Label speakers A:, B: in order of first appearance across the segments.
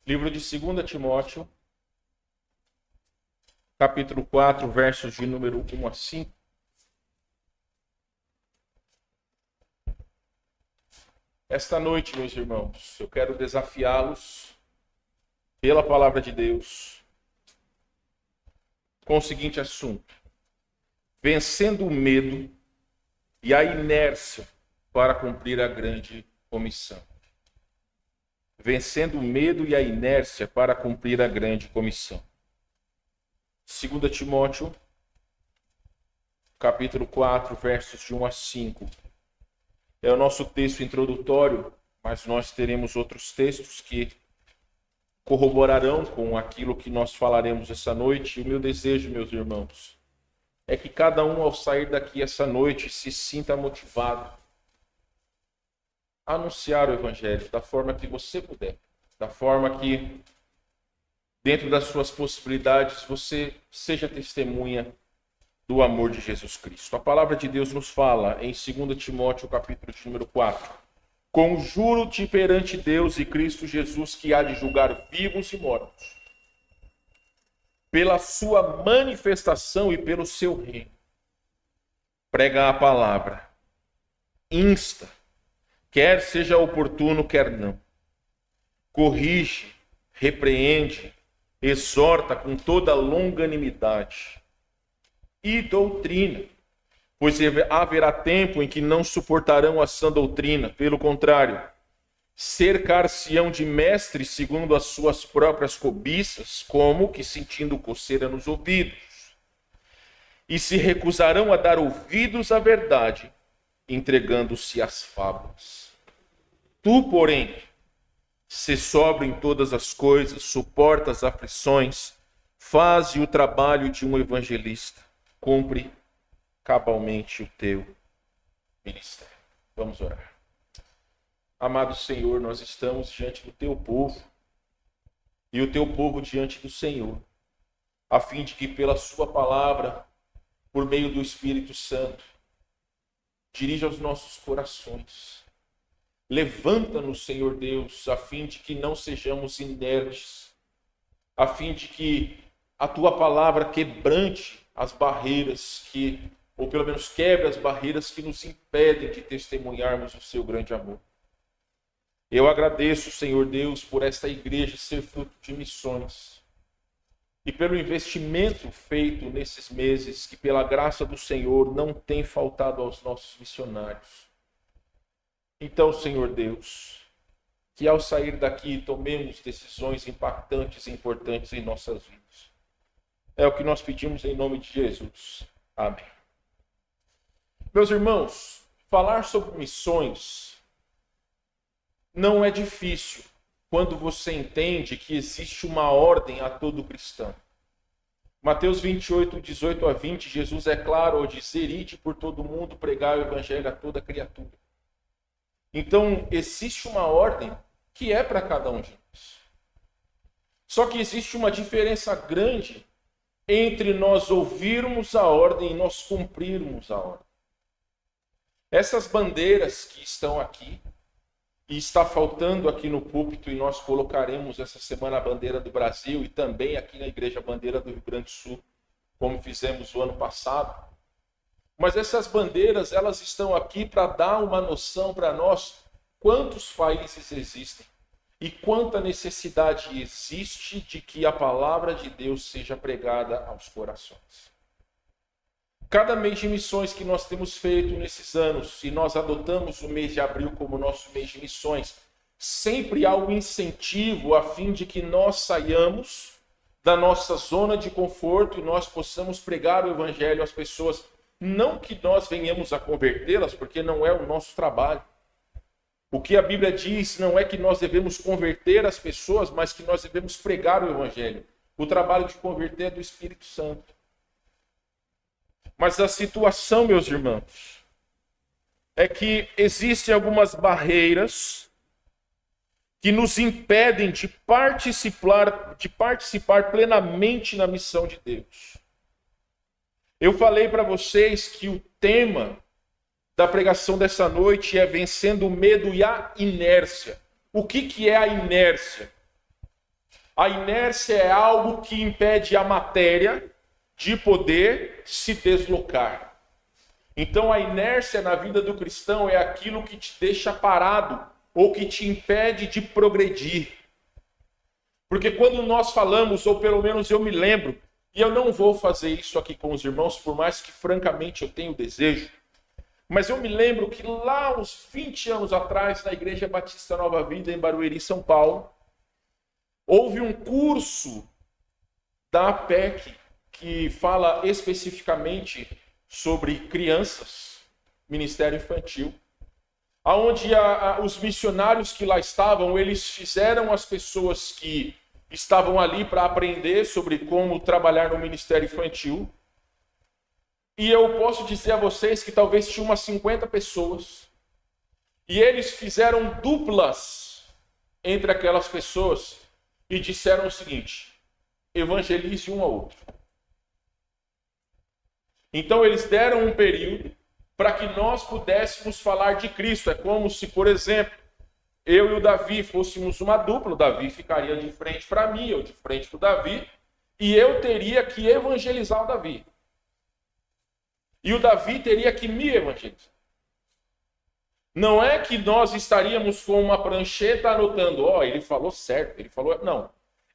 A: Livro de 2 Timóteo, capítulo 4, versos de número 1 a 5. Esta noite, meus irmãos, eu quero desafiá-los pela palavra de Deus com o seguinte assunto: vencendo o medo e a inércia para cumprir a grande comissão. Vencendo o medo e a inércia para cumprir a grande comissão. 2 Timóteo, capítulo 4, versos de 1 a 5. É o nosso texto introdutório, mas nós teremos outros textos que corroborarão com aquilo que nós falaremos essa noite. E o meu desejo, meus irmãos, é que cada um, ao sair daqui essa noite, se sinta motivado a anunciar o Evangelho da forma que você puder, da forma que, dentro das suas possibilidades, você seja testemunha do amor de Jesus Cristo. A palavra de Deus nos fala em 2 Timóteo, capítulo de número 4. Conjuro-te perante Deus e Cristo Jesus, que há de julgar vivos e mortos, pela sua manifestação e pelo seu reino. Prega a palavra, insta, quer seja oportuno, quer não. Corrige, repreende, exorta com toda longanimidade e doutrina, pois haverá tempo em que não suportarão a sã doutrina, pelo contrário, cercar-se-ão de mestres segundo as suas próprias cobiças, como que sentindo coceira nos ouvidos, e se recusarão a dar ouvidos à verdade, entregando-se às fábulas. Tu, porém, se sóbrio em todas as coisas, suporta as aflições, faze o trabalho de um evangelista, cumpre cabalmente o teu ministério. Vamos orar. Amado Senhor, nós estamos diante do teu povo e o teu povo diante do Senhor, a fim de que pela sua palavra, por meio do Espírito Santo, dirija os nossos corações. Levanta-nos, Senhor Deus, a fim de que não sejamos inertes, a fim de que a tua palavra quebrante as barreiras ou pelo menos quebre as barreiras que nos impedem de testemunharmos o seu grande amor. Eu agradeço, Senhor Deus, por esta igreja ser fruto de missões e pelo investimento feito nesses meses que, pela graça do Senhor, não tem faltado aos nossos missionários. Então, Senhor Deus, que ao sair daqui tomemos decisões impactantes e importantes em nossas vidas. É o que nós pedimos em nome de Jesus. Amém. Meus irmãos, falar sobre missões não é difícil quando você entende que existe uma ordem a todo cristão. Mateus 28, 18 a 20, Jesus é claro ao dizer: ide por todo mundo pregar o evangelho a toda criatura. Então, existe uma ordem que é para cada um de nós. Só que existe uma diferença grande entre nós ouvirmos a ordem e nós cumprirmos a ordem. Essas bandeiras que estão aqui, e está faltando aqui no púlpito, e nós colocaremos essa semana a bandeira do Brasil e também aqui na igreja a bandeira do Rio Grande do Sul, como fizemos o ano passado. Mas essas bandeiras, elas estão aqui para dar uma noção para nós quantos países existem e quanta necessidade existe de que a palavra de Deus seja pregada aos corações. Cada mês de missões que nós temos feito nesses anos, e nós adotamos o mês de abril como nosso mês de missões, sempre há um incentivo a fim de que nós saiamos da nossa zona de conforto e nós possamos pregar o evangelho às pessoas. Não que nós venhamos a convertê-las, porque não é o nosso trabalho. O que a Bíblia diz não é que nós devemos converter as pessoas, mas que nós devemos pregar o evangelho. O trabalho de converter é do Espírito Santo. Mas a situação, meus irmãos, é que existem algumas barreiras que nos impedem de participar plenamente na missão de Deus. Eu falei para vocês que o tema da pregação dessa noite é vencendo o medo e a inércia. O que é a inércia? A inércia é algo que impede a matéria de poder se deslocar. Então a inércia na vida do cristão é aquilo que te deixa parado ou que te impede de progredir. Porque quando nós falamos, ou pelo menos eu me lembro, e eu não vou fazer isso aqui com os irmãos, por mais que francamente eu tenha o desejo, mas eu me lembro que lá uns 20 anos atrás, na Igreja Batista Nova Vida, em Barueri, São Paulo, houve um curso da APEC que fala especificamente sobre crianças, Ministério Infantil, onde os missionários que lá estavam, eles fizeram as pessoas que estavam ali para aprender sobre como trabalhar no Ministério Infantil. E eu posso dizer a vocês que talvez tinha umas 50 pessoas. E eles fizeram duplas entre aquelas pessoas e disseram o seguinte: evangelize um ao outro. Então eles deram um período para que nós pudéssemos falar de Cristo. É como se, por exemplo, eu e o Davi fôssemos uma dupla. O Davi ficaria de frente para mim, eu de frente para o Davi, e eu teria que evangelizar o Davi. E o Davi teria que me evangelizar. Não é que nós estaríamos com uma prancheta anotando, ele falou certo, ele falou... Não.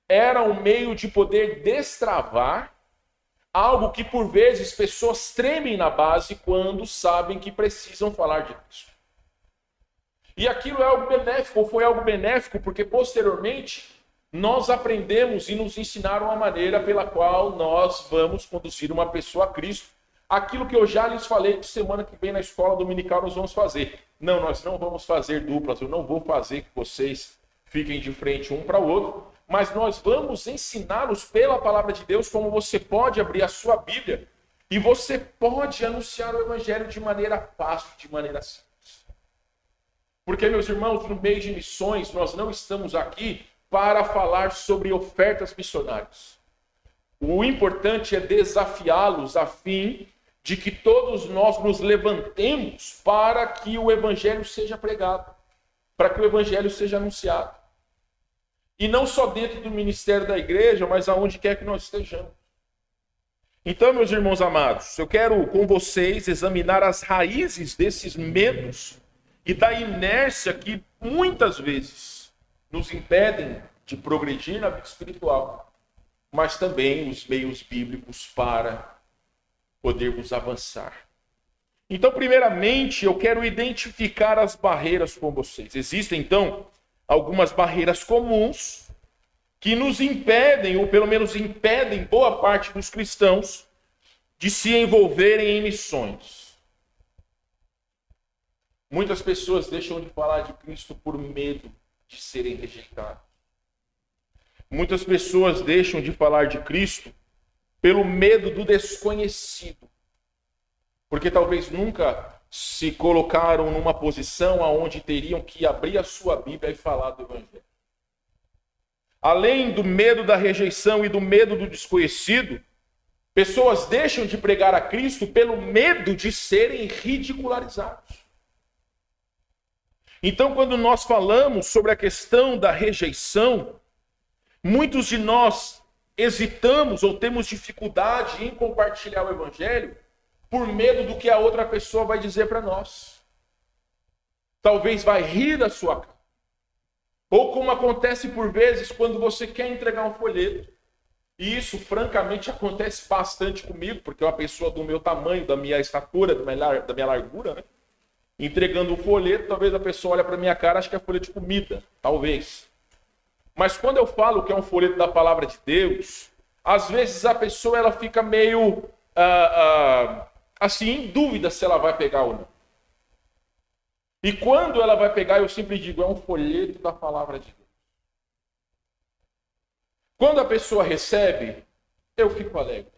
A: Era um meio de poder destravar algo que, por vezes, pessoas tremem na base quando sabem que precisam falar de Cristo. E aquilo é algo benéfico, ou foi algo benéfico, porque, posteriormente, nós aprendemos e nos ensinaram a maneira pela qual nós vamos conduzir uma pessoa a Cristo. Aquilo que eu já lhes falei que semana que vem na escola dominical nós vamos fazer. Não, nós não vamos fazer duplas, eu não vou fazer que vocês fiquem de frente um para o outro, mas nós vamos ensiná-los pela palavra de Deus como você pode abrir a sua Bíblia e você pode anunciar o Evangelho de maneira fácil, de maneira simples. Porque, meus irmãos, no meio de missões, nós não estamos aqui para falar sobre ofertas missionárias. O importante é desafiá-los a fim de que todos nós nos levantemos para que o Evangelho seja pregado, para que o Evangelho seja anunciado. E não só dentro do ministério da igreja, mas aonde quer que nós estejamos. Então, meus irmãos amados, eu quero com vocês examinar as raízes desses medos e da inércia que muitas vezes nos impedem de progredir na vida espiritual, mas também os meios bíblicos para podermos avançar. Então, primeiramente, eu quero identificar as barreiras com vocês. Existem, então, algumas barreiras comuns que nos impedem, ou pelo menos impedem boa parte dos cristãos, de se envolverem em missões. Muitas pessoas deixam de falar de Cristo por medo de serem rejeitados. Muitas pessoas deixam de falar de Cristo pelo medo do desconhecido. Porque talvez nunca se colocaram numa posição onde teriam que abrir a sua Bíblia e falar do Evangelho. Além do medo da rejeição e do medo do desconhecido, pessoas deixam de pregar a Cristo pelo medo de serem ridicularizados. Então, quando nós falamos sobre a questão da rejeição, muitos de nós hesitamos ou temos dificuldade em compartilhar o Evangelho por medo do que a outra pessoa vai dizer para nós. Talvez vai rir da sua cara. Ou como acontece por vezes quando você quer entregar um folheto. E isso, francamente, acontece bastante comigo, porque é uma pessoa do meu tamanho, da minha estatura, da minha largura, né? Entregando um folheto, talvez a pessoa olha para minha cara e acha que é folheto de comida. Talvez. Mas quando eu falo que é um folheto da palavra de Deus, às vezes a pessoa ela fica meio assim, em dúvida se ela vai pegar ou não. E quando ela vai pegar, eu sempre digo, é um folheto da palavra de Deus. Quando a pessoa recebe, eu fico alegre.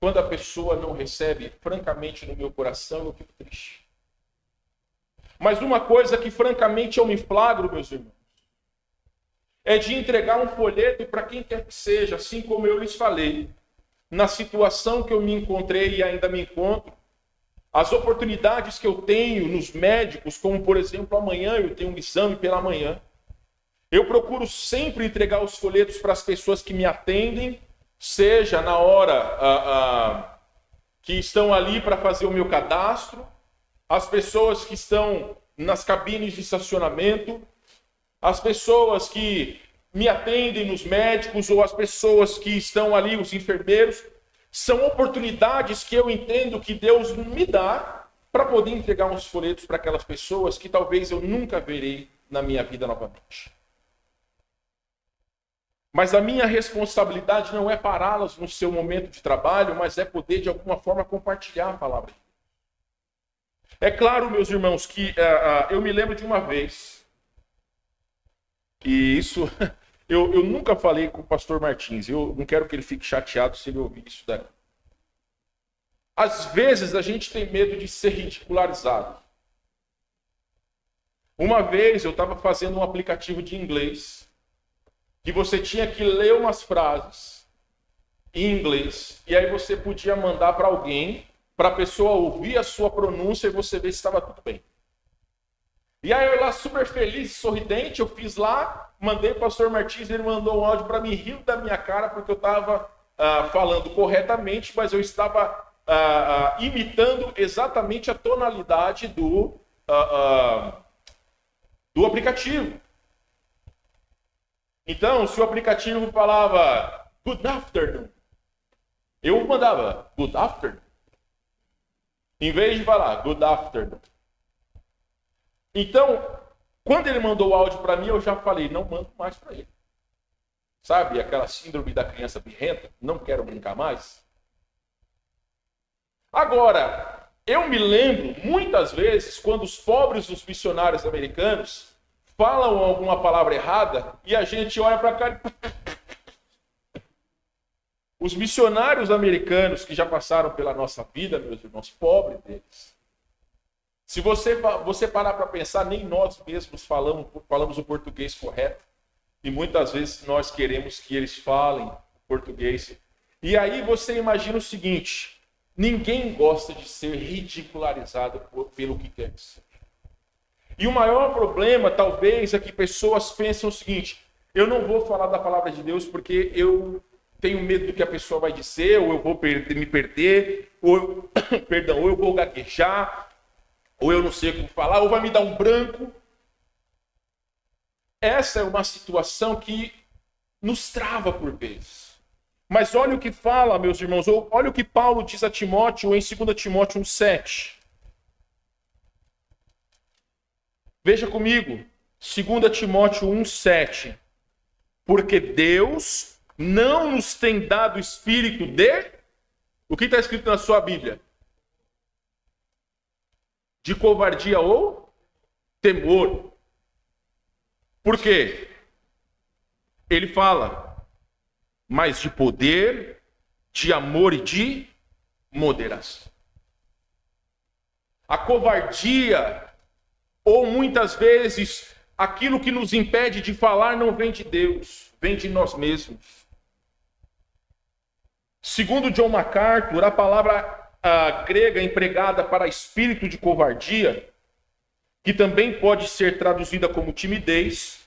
A: Quando a pessoa não recebe, francamente, no meu coração, eu fico triste. Mas uma coisa que, francamente, eu me flagro, meus irmãos, é de entregar um folheto para quem quer que seja, assim como eu lhes falei, na situação que eu me encontrei e ainda me encontro, as oportunidades que eu tenho nos médicos, como, por exemplo, amanhã eu tenho um exame pela manhã, Eu procuro sempre entregar os folhetos para as pessoas que me atendem, seja na hora que estão ali para fazer o meu cadastro, as pessoas que estão nas cabines de estacionamento, as pessoas que me atendem nos médicos ou as pessoas que estão ali, os enfermeiros. São oportunidades que eu entendo que Deus me dá para poder entregar uns folhetos para aquelas pessoas que talvez eu nunca verei na minha vida novamente. Mas a minha responsabilidade não é pará-las no seu momento de trabalho, mas é poder de alguma forma compartilhar a palavra. É claro, meus irmãos, que eu me lembro de uma vez, e isso eu nunca falei com o pastor Martins, eu não quero que ele fique chateado se ele ouvir isso daí. Às vezes a gente tem medo de ser ridicularizado. Uma vez eu estava fazendo um aplicativo de inglês, que você tinha que ler umas frases em inglês, e aí você podia mandar para alguém, para a pessoa ouvir a sua pronúncia e você ver se estava tudo bem. E aí eu lá super feliz, sorridente, eu fiz lá, mandei para o pastor Martins, ele mandou um áudio para mim, rindo da minha cara, porque eu estava falando corretamente, mas eu estava imitando exatamente a tonalidade do aplicativo. Então, se o aplicativo falava good afternoon, eu mandava good afternoon, em vez de falar good afternoon. Então, quando ele mandou o áudio para mim, eu já falei, não mando mais para ele. Sabe, aquela síndrome da criança birrenta, não quero brincar mais. Agora, eu me lembro, muitas vezes, quando os pobres dos missionários americanos falam alguma palavra errada e a gente olha para cá e... Os missionários americanos que já passaram pela nossa vida, meus irmãos, pobre deles. Se você parar para pensar, nem nós mesmos falamos o português correto. E muitas vezes nós queremos que eles falem português. E aí você imagina o seguinte, ninguém gosta de ser ridicularizado pelo que quer que seja. E o maior problema, talvez, é que pessoas pensam o seguinte, eu não vou falar da palavra de Deus porque eu tenho medo do que a pessoa vai dizer, ou eu vou me perder, ou eu vou gaguejar, ou eu não sei como falar, ou vai me dar um branco. Essa é uma situação que nos trava por vezes. Mas olha o que fala, meus irmãos, ou olha o que Paulo diz a Timóteo em 2 Timóteo 1,7. Veja comigo, 2 Timóteo 1,7. Porque Deus não nos tem dado espírito de... O que está escrito na sua Bíblia? De covardia ou temor. Por quê? Ele fala, mas de poder, de amor e de moderação. A covardia, ou muitas vezes, aquilo que nos impede de falar não vem de Deus, vem de nós mesmos. Segundo John MacArthur, a palavra grega empregada para espírito de covardia, que também pode ser traduzida como timidez,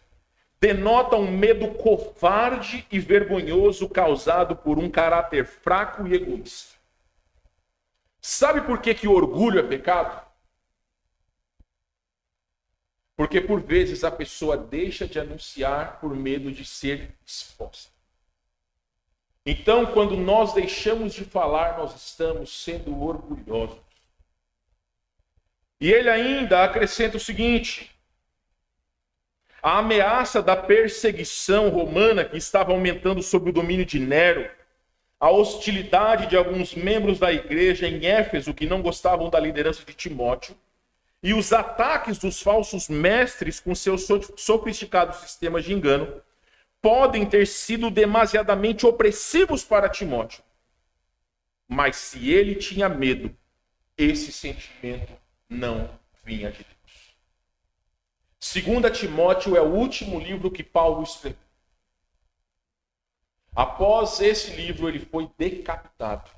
A: denota um medo covarde e vergonhoso causado por um caráter fraco e egoísta. Sabe por que o orgulho é pecado? Porque por vezes a pessoa deixa de anunciar por medo de ser exposta. Então, quando nós deixamos de falar, nós estamos sendo orgulhosos. E ele ainda acrescenta o seguinte: a ameaça da perseguição romana que estava aumentando sob o domínio de Nero, a hostilidade de alguns membros da igreja em Éfeso que não gostavam da liderança de Timóteo, e os ataques dos falsos mestres com seus sofisticados sistemas de engano, podem ter sido demasiadamente opressivos para Timóteo. Mas se ele tinha medo, esse sentimento não vinha de Deus. 2 Timóteo é o último livro que Paulo escreveu. Após esse livro, ele foi decapitado.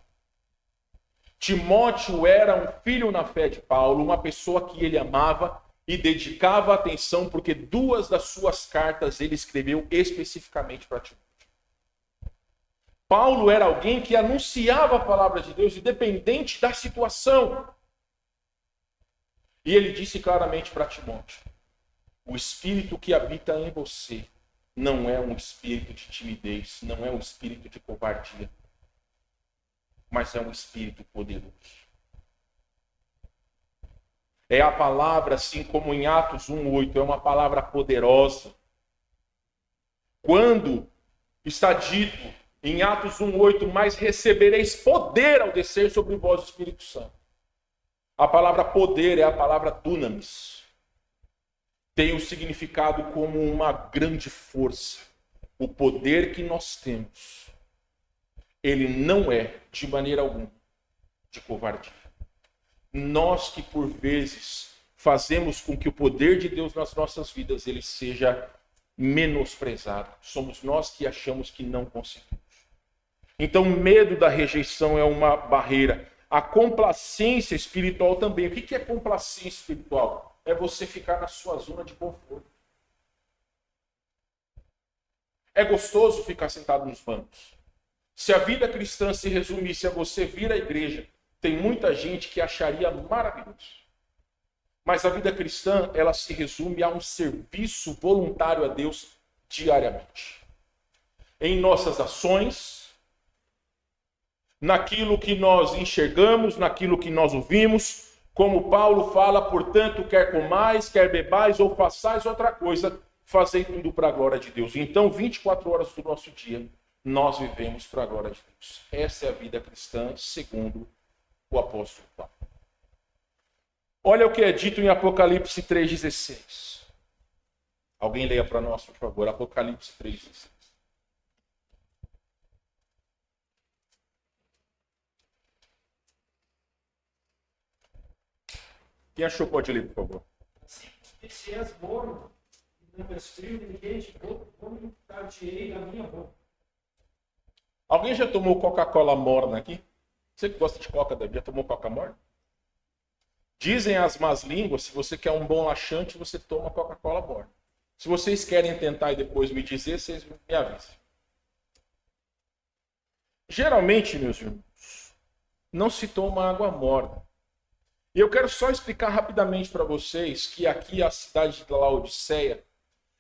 A: Timóteo era um filho na fé de Paulo, uma pessoa que ele amava, e dedicava atenção, porque 2 das suas cartas ele escreveu especificamente para Timóteo. Paulo era alguém que anunciava a palavra de Deus, independente da situação. E ele disse claramente para Timóteo: o espírito que habita em você não é um espírito de timidez, não é um espírito de covardia, mas é um espírito poderoso. É a palavra, assim como em Atos 1:8, é uma palavra poderosa. Quando está dito em Atos 1:8, mas recebereis poder ao descer sobre vós o Espírito Santo. A palavra poder é a palavra dunamis. Tem o significado como uma grande força. O poder que nós temos, ele não é, de maneira alguma, de covardia. Nós que por vezes fazemos com que o poder de Deus nas nossas vidas ele seja menosprezado. Somos nós que achamos que não conseguimos. Então, medo da rejeição é uma barreira. A complacência espiritual também. O que é complacência espiritual? É você ficar na sua zona de conforto. É gostoso ficar sentado nos bancos. Se a vida cristã se resumisse a você vir à igreja, tem muita gente que acharia maravilhoso. Mas a vida cristã, ela se resume a um serviço voluntário a Deus diariamente. Em nossas ações, naquilo que nós enxergamos, naquilo que nós ouvimos, como Paulo fala, portanto, quer comais, quer bebais ou façais outra coisa, fazei tudo para a glória de Deus. Então, 24 horas do nosso dia, nós vivemos para a glória de Deus. Essa é a vida cristã, segundo o apóstolo Paulo. Olha o que é dito em Apocalipse 3,16. Alguém leia para nós, por favor, Apocalipse 3,16. Quem achou pode ler, por favor.
B: Assim, se és morno, e não és frio, ninguém te vomitar-te-ei da minha boca.
A: Alguém já tomou Coca-Cola morna aqui? Você que gosta de Coca, já tomou Coca morna? Dizem as más línguas, se você quer um bom laxante, você toma Coca-Cola morna. Se vocês querem tentar e depois me dizer, vocês me avisem. Geralmente, meus irmãos, não se toma água morna. E eu quero só explicar rapidamente para vocês que aqui a cidade de Laodiceia,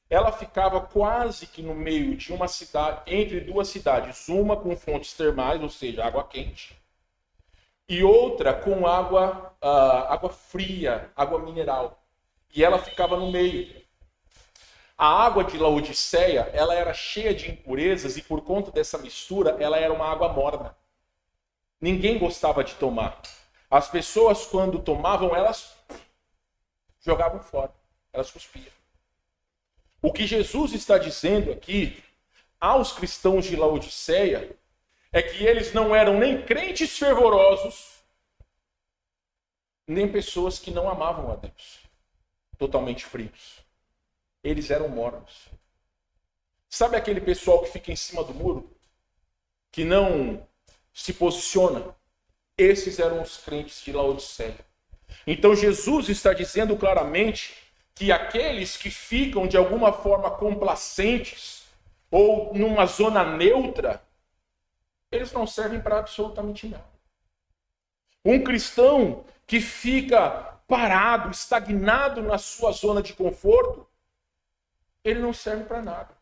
A: ela ficava quase que no meio de uma cidade, entre 2 cidades, uma com fontes termais, ou seja, água quente, e outra com água fria, água mineral. E ela ficava no meio. A água de Laodiceia, ela era cheia de impurezas e por conta dessa mistura, ela era uma água morna. Ninguém gostava de tomar. As pessoas, quando tomavam, elas jogavam fora. Elas cuspiam. O que Jesus está dizendo aqui aos cristãos de Laodiceia é que eles não eram nem crentes fervorosos, nem pessoas que não amavam a Deus. Totalmente frios. Eles eram mornos. Sabe aquele pessoal que fica em cima do muro? Que não se posiciona? Esses eram os crentes de Laodiceia. Então Jesus está dizendo claramente que aqueles que ficam de alguma forma complacentes ou numa zona neutra, eles não servem para absolutamente nada. Um cristão que fica parado, estagnado na sua zona de conforto, ele não serve para nada.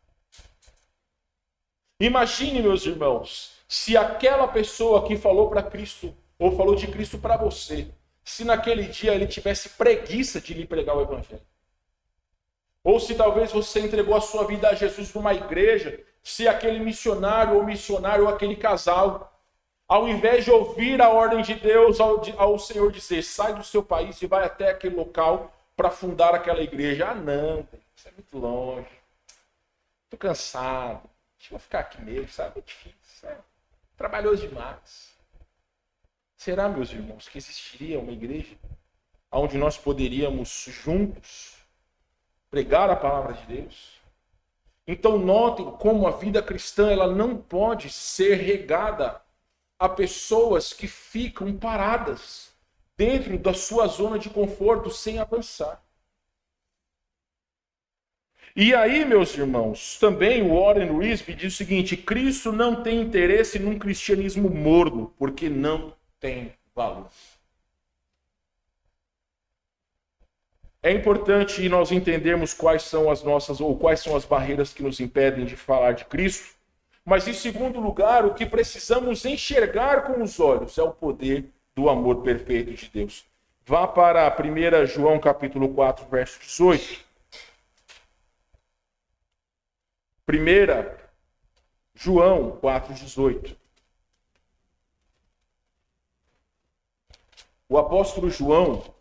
A: Imagine, meus irmãos, se aquela pessoa que falou para Cristo, ou falou de Cristo para você, se naquele dia ele tivesse preguiça de lhe pregar o evangelho. Ou se talvez você entregou a sua vida a Jesus numa igreja, se aquele missionário ou aquele casal, ao invés de ouvir a ordem de Deus, ao Senhor dizer, sai do seu país e vai até aquele local para fundar aquela igreja. Ah, não, isso é muito longe. Estou cansado. Deixa eu ficar aqui mesmo, sabe? É difícil, é trabalhoso demais. Será, meus irmãos, que existiria uma igreja onde nós poderíamos juntos pregar a palavra de Deus? Então notem como a vida cristã ela não pode ser regada a pessoas que ficam paradas dentro da sua zona de conforto sem avançar. E aí, meus irmãos, também o Warren Wiersbe diz o seguinte: Cristo não tem interesse num cristianismo morno, porque não tem valor. É importante nós entendermos quais são as barreiras que nos impedem de falar de Cristo, mas em segundo lugar, o que precisamos enxergar com os olhos é o poder do amor perfeito de Deus. Vá para 1 João capítulo 4, verso 18. 1 João 4, 18. O apóstolo João,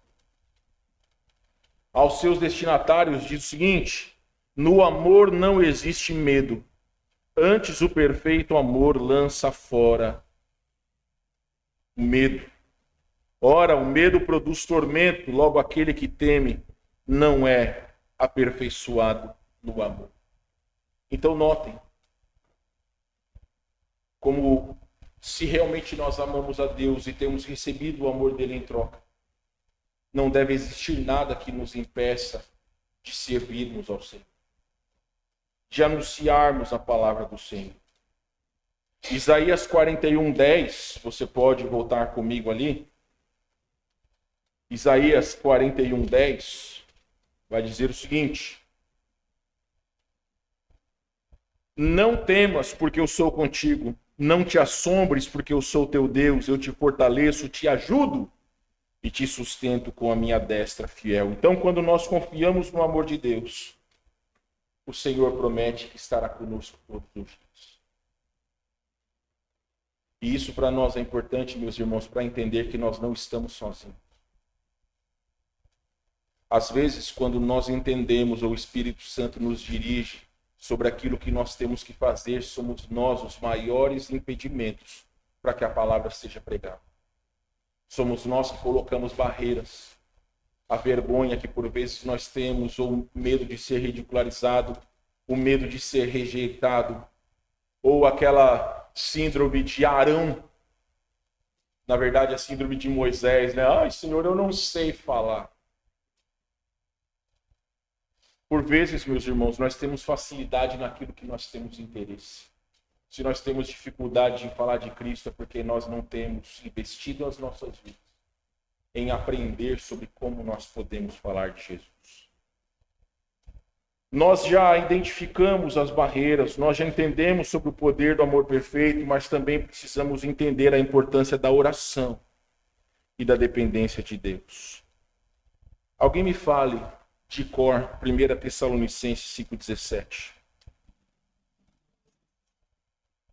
A: aos seus destinatários, diz o seguinte: no amor não existe medo, antes o perfeito amor lança fora o medo. Ora, o medo produz tormento, logo aquele que teme não é aperfeiçoado no amor. Então notem, como se realmente nós amamos a Deus e temos recebido o amor dele em troca, não deve existir nada que nos impeça de servirmos ao Senhor, de anunciarmos a palavra do Senhor. Isaías 41:10, você pode voltar comigo ali. Isaías 41:10 vai dizer o seguinte: não temas, porque eu sou contigo. Não te assombres, porque eu sou teu Deus. Eu te fortaleço, te ajudo e te sustento com a minha destra fiel. Então, quando nós confiamos no amor de Deus, o Senhor promete que estará conosco todos os dias. E isso para nós é importante, meus irmãos, para entender que nós não estamos sozinhos. Às vezes, quando nós entendemos, ou o Espírito Santo nos dirige sobre aquilo que nós temos que fazer, somos nós os maiores impedimentos para que a palavra seja pregada. Somos nós que colocamos barreiras. A vergonha que por vezes nós temos, ou o medo de ser ridicularizado, o medo de ser rejeitado, ou aquela síndrome de Arão, na verdade a síndrome de Moisés, né? Ai, Senhor, eu não sei falar. Por vezes, meus irmãos, nós temos facilidade naquilo que nós temos interesse. Se nós temos dificuldade em falar de Cristo, é porque nós não temos investido as nossas vidas em aprender sobre como nós podemos falar de Jesus. Nós já identificamos as barreiras, nós já entendemos sobre o poder do amor perfeito, mas também precisamos entender a importância da oração e da dependência de Deus. Alguém me fale de cor, 1 Tessalonicenses 5,17.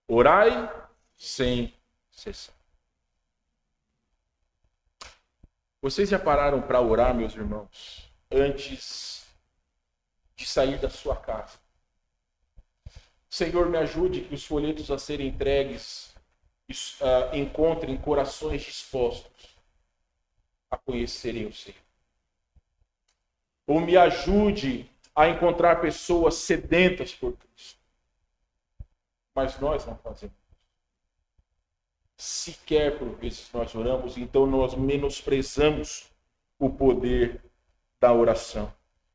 A: Orai sem cessar. Vocês já pararam para orar, meus irmãos, antes de sair da sua casa? Senhor, me ajude que os folhetos a serem entregues encontrem corações dispostos a conhecerem o Senhor. Ou me ajude a encontrar pessoas sedentas por Cristo. Mas nós não fazemos. Sequer por vezes nós oramos, então nós menosprezamos o poder da oração.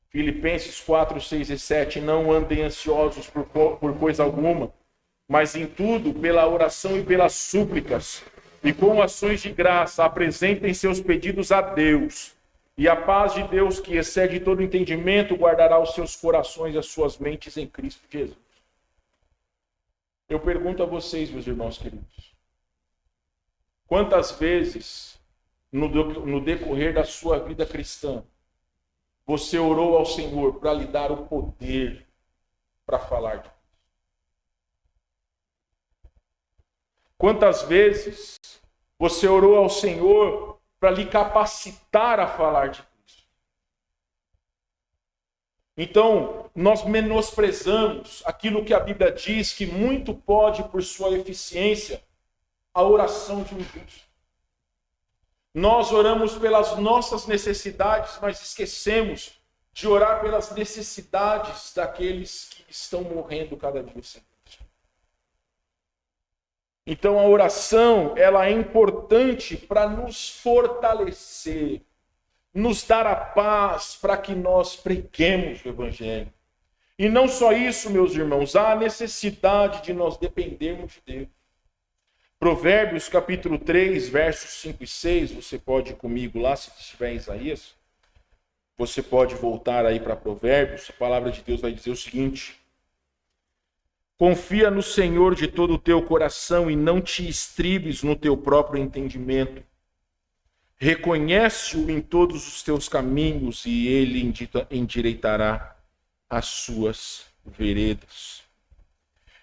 A: Filipenses 4, 6 e 7, não andem ansiosos por coisa alguma, mas em tudo, pela oração e pelas súplicas, e com ações de graça, apresentem seus pedidos a Deus. E a paz de Deus, que excede todo entendimento, guardará os seus corações e as suas mentes em Cristo Jesus. Eu pergunto a vocês, meus irmãos queridos, quantas vezes, no decorrer da sua vida cristã, você orou ao Senhor para lhe dar o poder para falar de Deus? Quantas vezes você orou ao Senhor para lhe capacitar a falar de Cristo? Então, nós menosprezamos aquilo que a Bíblia diz, que muito pode, por sua eficiência, a oração de um justo. Nós oramos pelas nossas necessidades, mas esquecemos de orar pelas necessidades daqueles que estão morrendo cada dia sem Cristo. Então a oração, ela é importante para nos fortalecer, nos dar a paz para que nós preguemos o Evangelho. E não só isso, meus irmãos, há a necessidade de nós dependermos de Deus. Provérbios capítulo 3, versos 5 e 6, você pode ir comigo lá, se estiver em Isaías. Você pode voltar aí para Provérbios, a palavra de Deus vai dizer o seguinte: confia no Senhor de todo o teu coração e não te estribes no teu próprio entendimento. Reconhece-o em todos os teus caminhos e ele endireitará as suas veredas.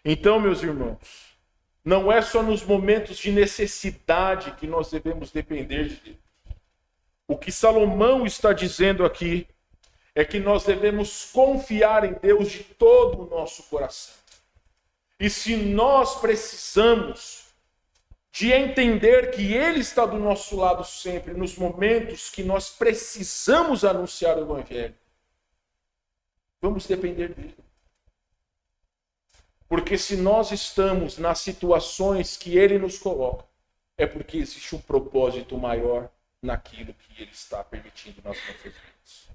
A: Então, meus irmãos, não é só nos momentos de necessidade que nós devemos depender de Deus. O que Salomão está dizendo aqui é que nós devemos confiar em Deus de todo o nosso coração. E se nós precisamos de entender que Ele está do nosso lado sempre, nos momentos que nós precisamos anunciar o Evangelho, vamos depender dele. Porque se nós estamos nas situações que Ele nos coloca, é porque existe um propósito maior naquilo que Ele está permitindo nas nossas vidas.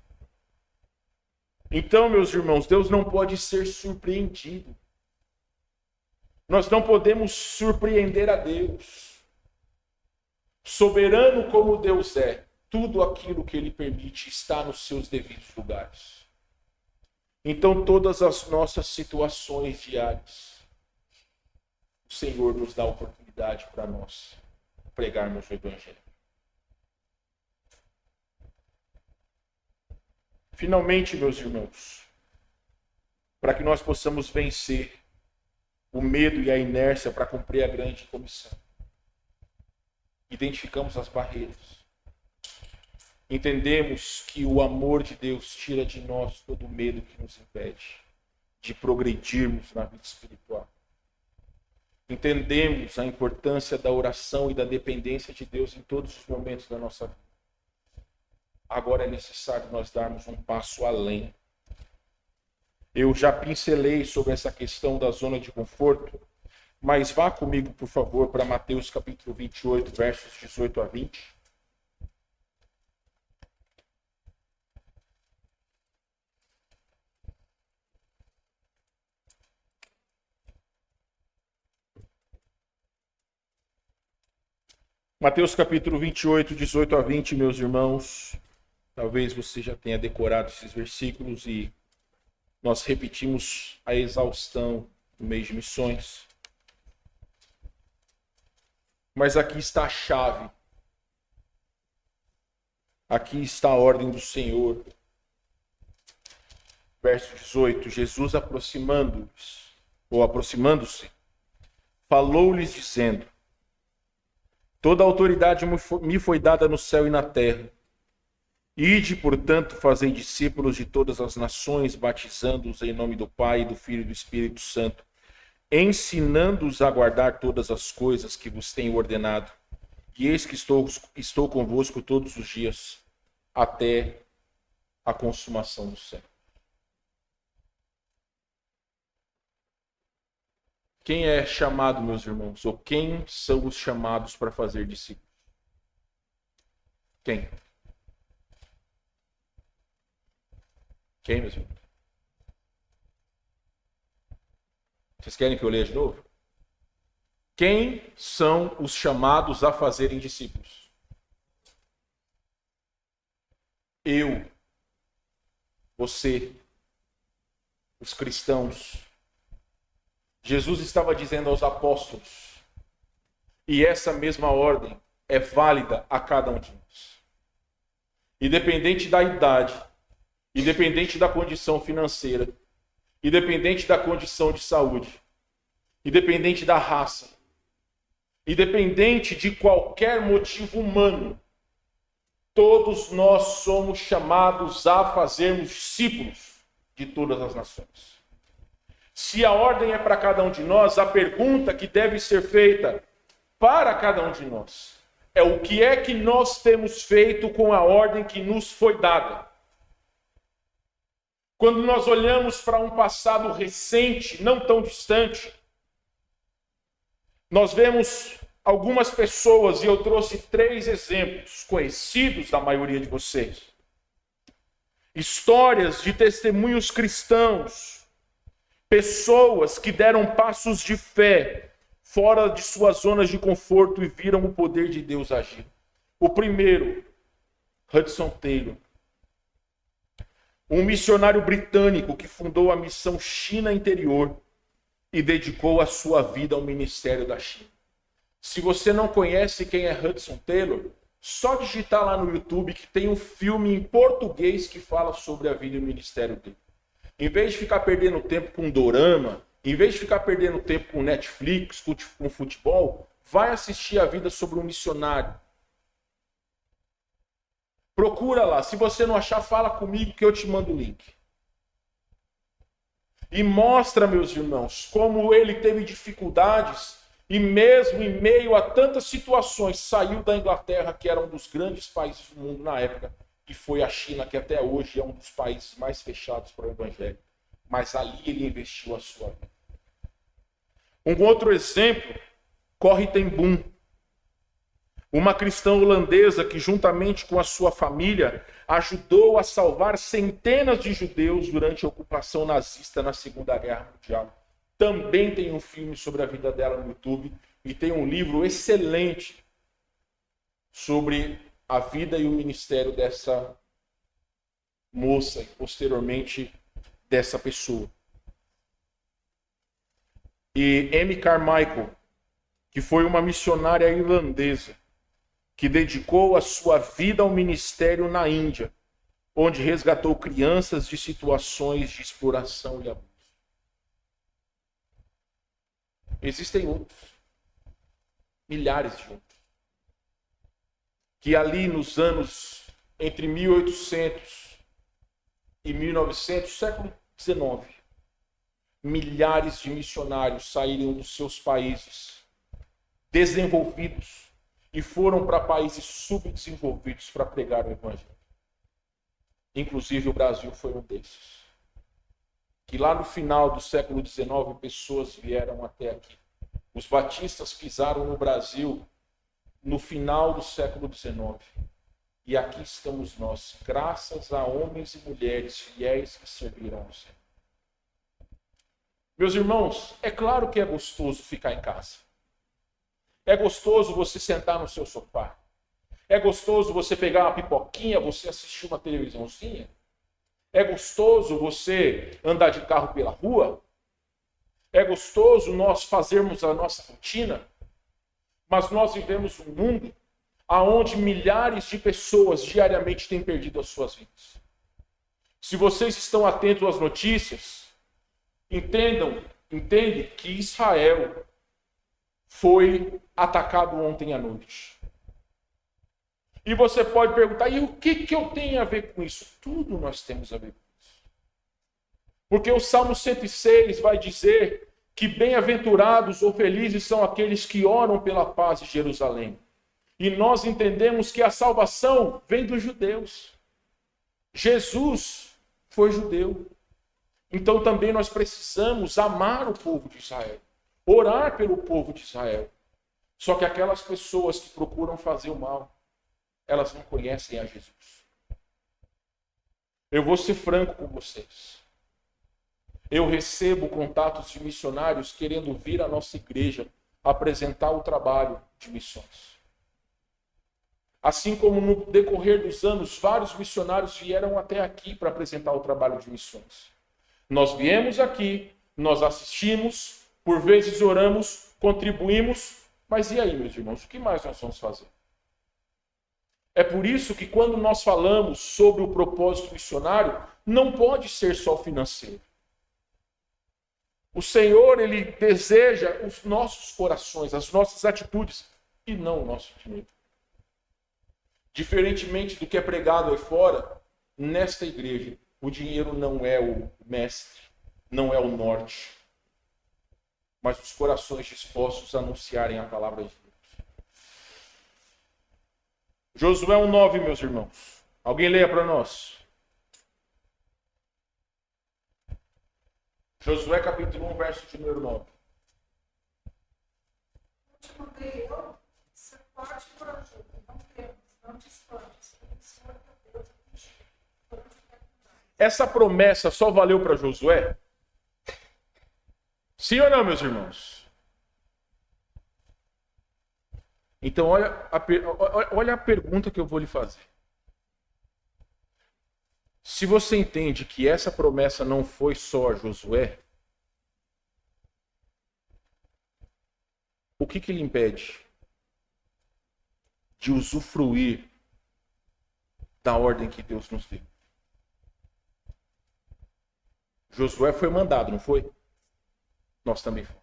A: Então, meus irmãos, Deus não pode ser surpreendido. Nós não podemos surpreender a Deus. Soberano como Deus é, tudo aquilo que Ele permite está nos seus devidos lugares. Então, todas as nossas situações diárias, o Senhor nos dá a oportunidade para nós pregarmos o Evangelho. Finalmente, meus irmãos, para que nós possamos vencer o medo e a inércia para cumprir a grande comissão, identificamos as barreiras. Entendemos que o amor de Deus tira de nós todo o medo que nos impede de progredirmos na vida espiritual. Entendemos a importância da oração e da dependência de Deus em todos os momentos da nossa vida. Agora é necessário nós darmos um passo além. Eu já pincelei sobre essa questão da zona de conforto, mas vá comigo, por favor, para Mateus capítulo 28, versos 18 a 20. Mateus capítulo 28, 18 a 20, meus irmãos. Talvez você já tenha decorado esses versículos e nós repetimos a exaustão no mês de missões. Mas aqui está a chave. Aqui está a ordem do Senhor. Verso 18. Jesus aproximando-se, falou-lhes dizendo: toda a autoridade me foi dada no céu e na terra. Ide, portanto, fazei discípulos de todas as nações, batizando-os em nome do Pai, do Filho e do Espírito Santo, ensinando-os a guardar todas as coisas que vos tenho ordenado. E eis que estou convosco todos os dias, até a consumação do século. Quem é chamado, meus irmãos? Ou quem são os chamados para fazer discípulos? Quem? Quem, meus irmãos? Vocês querem que eu leia de novo? Quem são os chamados a fazerem discípulos? Eu, você, os cristãos. Jesus estava dizendo aos apóstolos, e essa mesma ordem é válida a cada um de nós. Independente da idade, independente da condição financeira, independente da condição de saúde, independente da raça, independente de qualquer motivo humano, todos nós somos chamados a fazermos discípulos de todas as nações. Se a ordem é para cada um de nós, a pergunta que deve ser feita para cada um de nós é: o que é que nós temos feito com a ordem que nos foi dada? Quando nós olhamos para um passado recente, não tão distante, nós vemos algumas pessoas, e eu trouxe 3 exemplos conhecidos da maioria de vocês. Histórias de testemunhos cristãos Pessoas que deram passos de fé fora de suas zonas de conforto e viram o poder de Deus agir. O primeiro, Hudson Taylor, um missionário britânico que fundou a missão China Interior e dedicou a sua vida ao ministério da China. Se você não conhece quem é Hudson Taylor, só digitar lá no YouTube que tem um filme em português que fala sobre a vida e o ministério dele. Em vez de ficar perdendo tempo com dorama, em vez de ficar perdendo tempo com Netflix, com futebol, vai assistir a vida sobre um missionário. Procura lá. Se você não achar, fala comigo que eu te mando o link. E mostra, meus irmãos, como ele teve dificuldades e mesmo em meio a tantas situações, saiu da Inglaterra, que era um dos grandes países do mundo na época, e foi a China, que até hoje é um dos países mais fechados para o evangelho. Mas ali ele investiu a sua vida. Um outro exemplo, Corrie ten Boom, uma cristã holandesa que, juntamente com a sua família, ajudou a salvar centenas de judeus durante a ocupação nazista na Segunda Guerra Mundial. Também tem um filme sobre a vida dela no YouTube e tem um livro excelente sobre a vida e o ministério dessa moça e, posteriormente, dessa pessoa. E Amy Carmichael, que foi uma missionária irlandesa, que dedicou a sua vida ao ministério na Índia, onde resgatou crianças de situações de exploração e abuso. Existem outros, milhares de outros, que ali nos anos entre 1800 e 1900, século XIX, milhares de missionários saíram dos seus países desenvolvidos e foram para países subdesenvolvidos para pregar o evangelho. Inclusive o Brasil foi um desses. Que lá no final do século XIX, pessoas vieram até aqui. Os batistas pisaram no Brasil no final do século XIX. E aqui estamos nós, graças a homens e mulheres fiéis que serviram ao Senhor. Meus irmãos, é claro que é gostoso ficar em casa. É gostoso você sentar no seu sofá. É gostoso você pegar uma pipoquinha, você assistir uma televisãozinha. É gostoso você andar de carro pela rua. É gostoso nós fazermos a nossa rotina. Mas nós vivemos um mundo onde milhares de pessoas diariamente têm perdido as suas vidas. Se vocês estão atentos às notícias, entende que Israel foi atacado ontem à noite. E você pode perguntar, e o que eu tenho a ver com isso? Tudo nós temos a ver com isso. Porque o Salmo 106 vai dizer que bem-aventurados ou felizes são aqueles que oram pela paz de Jerusalém. E nós entendemos que a salvação vem dos judeus. Jesus foi judeu. Então também nós precisamos amar o povo de Israel. Orar pelo povo de Israel. Só que aquelas pessoas que procuram fazer o mal, elas não conhecem a Jesus. Eu vou ser franco com vocês. Eu recebo contatos de missionários querendo vir à nossa igreja apresentar o trabalho de missões. Assim como no decorrer dos anos, vários missionários vieram até aqui para apresentar o trabalho de missões. Nós viemos aqui, nós assistimos, por vezes oramos, contribuímos, mas e aí, meus irmãos, o que mais nós vamos fazer? É por isso que quando nós falamos sobre o propósito missionário, não pode ser só financeiro. O Senhor, Ele deseja os nossos corações, as nossas atitudes, e não o nosso dinheiro. Diferentemente do que é pregado aí fora, nesta igreja, o dinheiro não é o mestre, não é o norte, mas os corações dispostos a anunciarem a palavra de Deus. Josué 1:9, meus irmãos. Alguém leia para nós. Josué capítulo 1, verso de número 9. Essa promessa só valeu para Josué? Sim ou não, meus irmãos? Então, olha a pergunta que eu vou lhe fazer. Se você entende que essa promessa não foi só a Josué, o que lhe impede de usufruir da ordem que Deus nos deu? Josué foi mandado, não foi? Nós também fomos.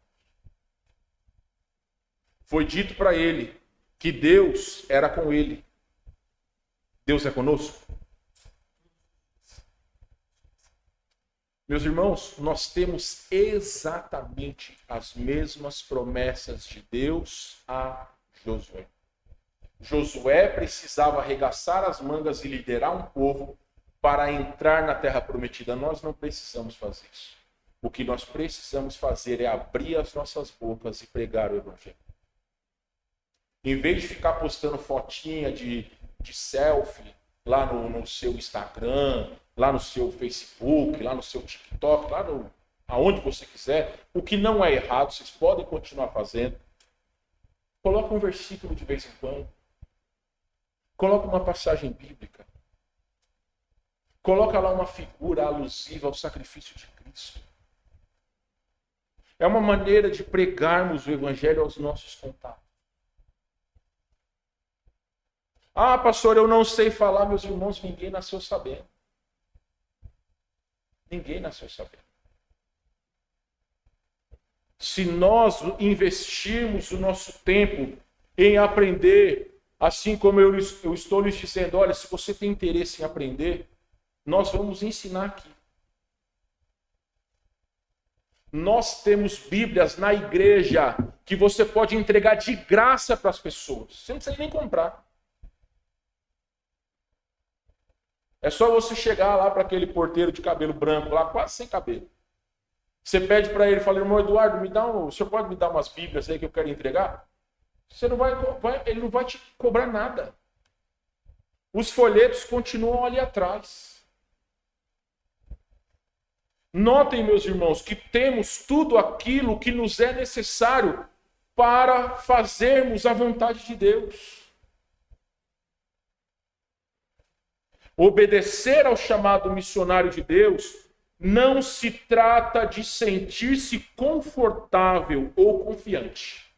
A: Foi dito para ele que Deus era com ele. Deus é conosco? Meus irmãos, nós temos exatamente as mesmas promessas de Deus a Josué. Josué precisava arregaçar as mangas e liderar um povo para entrar na terra prometida. Nós não precisamos fazer isso. O que nós precisamos fazer é abrir as nossas bocas e pregar o evangelho. Em vez de ficar postando fotinha de selfie lá no seu Instagram, lá no seu Facebook, lá no seu TikTok, lá aonde você quiser, o que não é errado, vocês podem continuar fazendo. Coloca um versículo de vez em quando. Coloca uma passagem bíblica. Coloca lá uma figura alusiva ao sacrifício de Cristo. É uma maneira de pregarmos o evangelho aos nossos contatos. Ah, pastor, eu não sei falar, meus irmãos, ninguém nasceu sabendo. Ninguém nasceu sabendo. Se nós investirmos o nosso tempo em aprender, assim como eu estou lhes dizendo, olha, se você tem interesse em aprender, nós vamos ensinar aqui. Nós temos Bíblias na igreja que você pode entregar de graça para as pessoas. Você não precisa nem comprar. É só você chegar lá para aquele porteiro de cabelo branco, lá quase sem cabelo. Você pede para ele, fala, irmão Eduardo, o senhor pode me dar umas Bíblias aí que eu quero entregar? Ele não vai te cobrar nada. Os folhetos continuam ali atrás. Notem, meus irmãos, que temos tudo aquilo que nos é necessário para fazermos a vontade de Deus. Obedecer ao chamado missionário de Deus não se trata de sentir-se confortável ou confiante,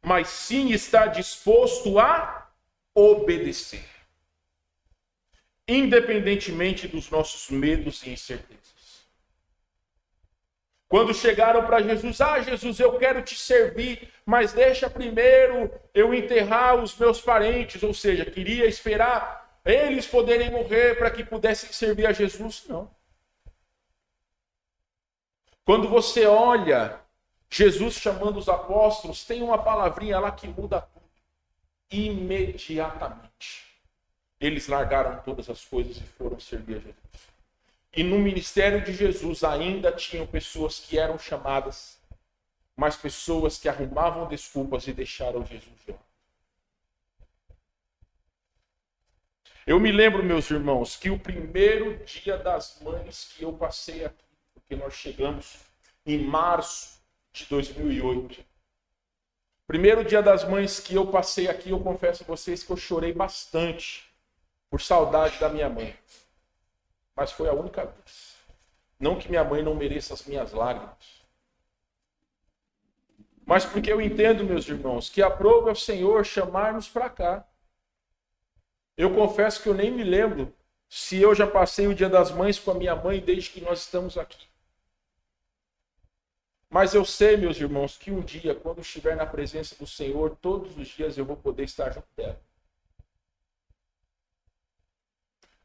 A: mas sim estar disposto a obedecer, independentemente dos nossos medos e incertezas. Quando chegaram para Jesus, Jesus, eu quero te servir, mas deixa primeiro eu enterrar os meus parentes, ou seja, queria esperar eles poderem morrer para que pudessem servir a Jesus. Não. Quando você olha Jesus chamando os apóstolos, tem uma palavrinha lá que muda tudo. Imediatamente. Eles largaram todas as coisas e foram servir a Jesus. E no ministério de Jesus ainda tinham pessoas que eram chamadas, mas pessoas que arrumavam desculpas e deixaram Jesus de lado. Eu me lembro, meus irmãos, que o primeiro dia das mães que eu passei aqui, porque nós chegamos em março de 2008. Primeiro dia das mães que eu passei aqui, eu confesso a vocês que eu chorei bastante por saudade da minha mãe. Mas foi a única vez. Não que minha mãe não mereça as minhas lágrimas. Mas porque eu entendo, meus irmãos, que aprove ao Senhor chamar-nos para cá. Eu confesso que eu nem me lembro se eu já passei o Dia das Mães com a minha mãe desde que nós estamos aqui. Mas eu sei, meus irmãos, que um dia, quando estiver na presença do Senhor, todos os dias eu vou poder estar junto dela.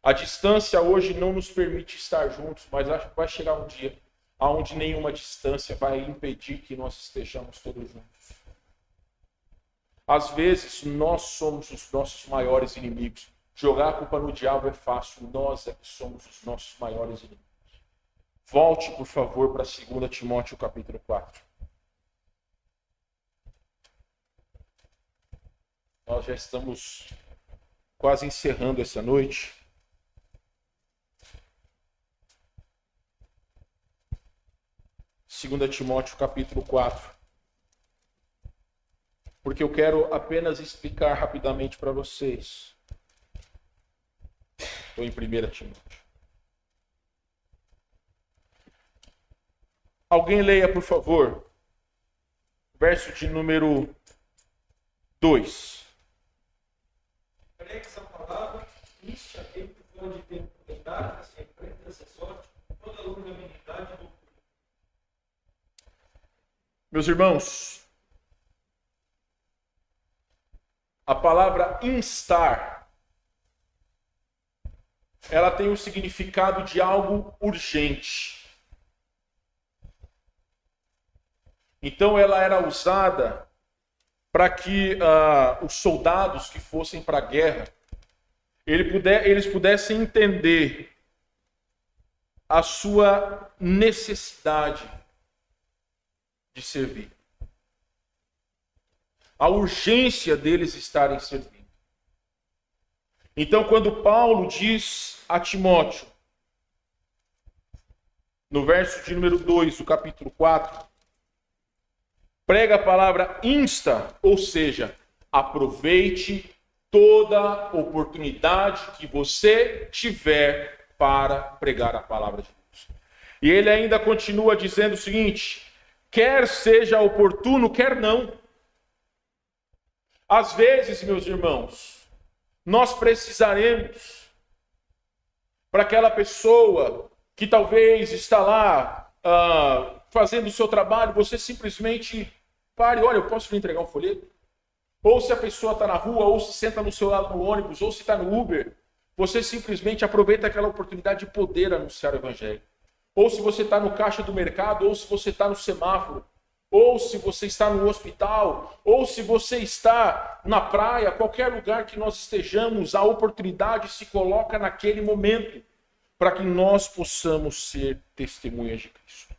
A: A distância hoje não nos permite estar juntos, mas acho que vai chegar um dia onde nenhuma distância vai impedir que nós estejamos todos juntos. Às vezes, nós somos os nossos maiores inimigos. Jogar a culpa no diabo é fácil, nós é que somos os nossos maiores inimigos. Volte, por favor, para 2 Timóteo, capítulo 4. Nós já estamos quase encerrando essa noite. 2 Timóteo capítulo 4. Porque eu quero apenas explicar rapidamente para vocês. Estou em 1 Timóteo. Alguém leia, por favor, verso de número 2.
B: Pregue essa palavra, inste aquele que for de tempo de idade, se enfrenta essa sorte, toda longanimidade do.
A: Meus irmãos, a palavra instar, ela tem o significado de algo urgente. Então ela era usada para que os soldados que fossem para a guerra, eles pudessem entender a sua necessidade de servir. A urgência deles estarem servindo. Então, quando Paulo diz a Timóteo, no verso de número 2 do capítulo 4, prega a palavra insta, ou seja, aproveite toda oportunidade que você tiver para pregar a palavra de Deus. E ele ainda continua dizendo o seguinte: quer seja oportuno, quer não. Às vezes, meus irmãos, nós precisaremos, para aquela pessoa que talvez está lá fazendo o seu trabalho, você simplesmente pare, olha, eu posso lhe entregar um folheto? Ou se a pessoa está na rua, ou se senta no seu lado no ônibus, ou se está no Uber, você simplesmente aproveita aquela oportunidade de poder anunciar o evangelho. Ou se você está no caixa do mercado, ou se você está no semáforo, ou se você está no hospital, ou se você está na praia, qualquer lugar que nós estejamos, a oportunidade se coloca naquele momento para que nós possamos ser testemunhas de Cristo.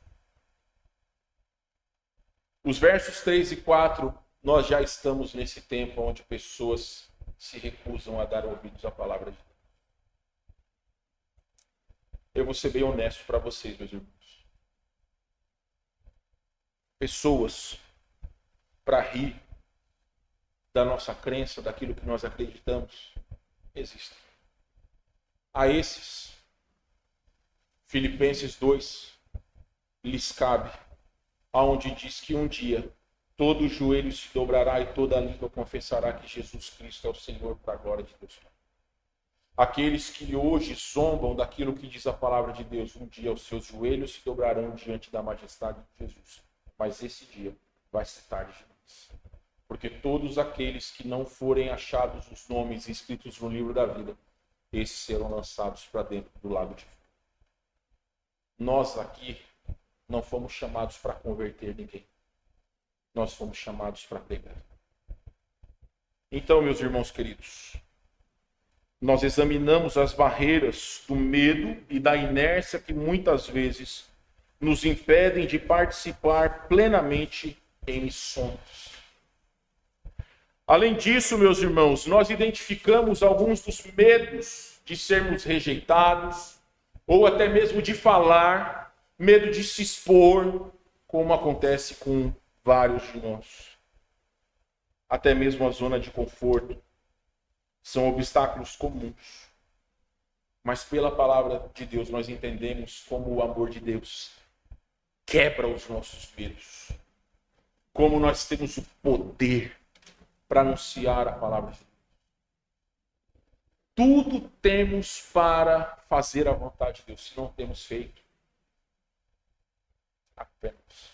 A: Os versos 3 e 4, nós já estamos nesse tempo onde pessoas se recusam a dar ouvidos à palavra de Deus. Eu vou ser bem honesto para vocês, meus irmãos. Pessoas, para rir da nossa crença, daquilo que nós acreditamos, existem. A esses, Filipenses 2, lhes cabe, aonde diz que um dia todo joelho se dobrará e toda língua confessará que Jesus Cristo é o Senhor, para a glória de Deus. Aqueles que hoje zombam daquilo que diz a palavra de Deus, um dia os seus joelhos se dobrarão diante da majestade de Jesus. Mas esse dia vai ser tarde demais. Porque todos aqueles que não forem achados os nomes escritos no livro da vida, esses serão lançados para dentro do lago de fogo. Nós aqui não fomos chamados para converter ninguém. Nós fomos chamados para pregar. Então, meus irmãos queridos, nós examinamos as barreiras do medo e da inércia que muitas vezes nos impedem de participar plenamente em missões. Além disso, meus irmãos, nós identificamos alguns dos medos de sermos rejeitados, ou até mesmo de falar, medo de se expor, como acontece com vários de nós. Até mesmo a zona de conforto. São obstáculos comuns. Mas pela palavra de Deus nós entendemos como o amor de Deus quebra os nossos medos. Como nós temos o poder para anunciar a palavra de Deus. Tudo temos para fazer a vontade de Deus. Se não temos feito, apenas.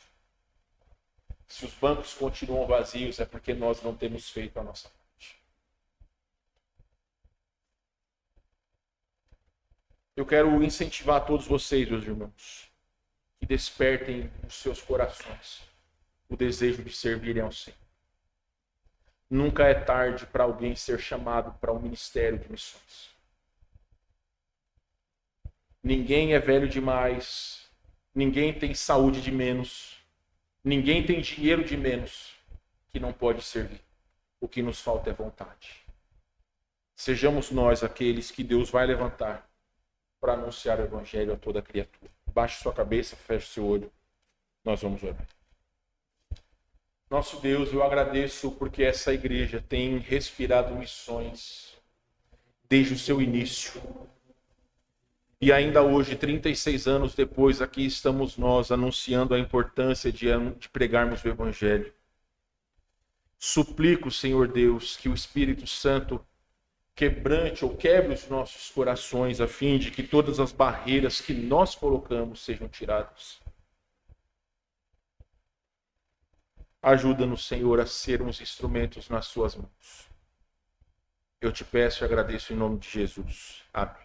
A: Se os bancos continuam vazios, é porque nós não temos feito a nossa parte. Eu quero incentivar todos vocês, meus irmãos, que despertem os seus corações o desejo de servirem ao Senhor. Nunca é tarde para alguém ser chamado para um ministério de missões. Ninguém é velho demais, ninguém tem saúde de menos, ninguém tem dinheiro de menos que não pode servir. O que nos falta é vontade. Sejamos nós aqueles que Deus vai levantar para anunciar o evangelho a toda criatura. Baixe sua cabeça, feche seu olho. Nós vamos orar. Nosso Deus, eu agradeço porque essa igreja tem respirado missões desde o seu início. E ainda hoje, 36 anos depois, aqui estamos nós anunciando a importância de pregarmos o Evangelho. Suplico, Senhor Deus, que o Espírito Santo quebrante ou quebre os nossos corações, a fim de que todas as barreiras que nós colocamos sejam tiradas. Ajuda-nos, Senhor, a sermos instrumentos nas suas mãos. Eu te peço e agradeço em nome de Jesus. Amém.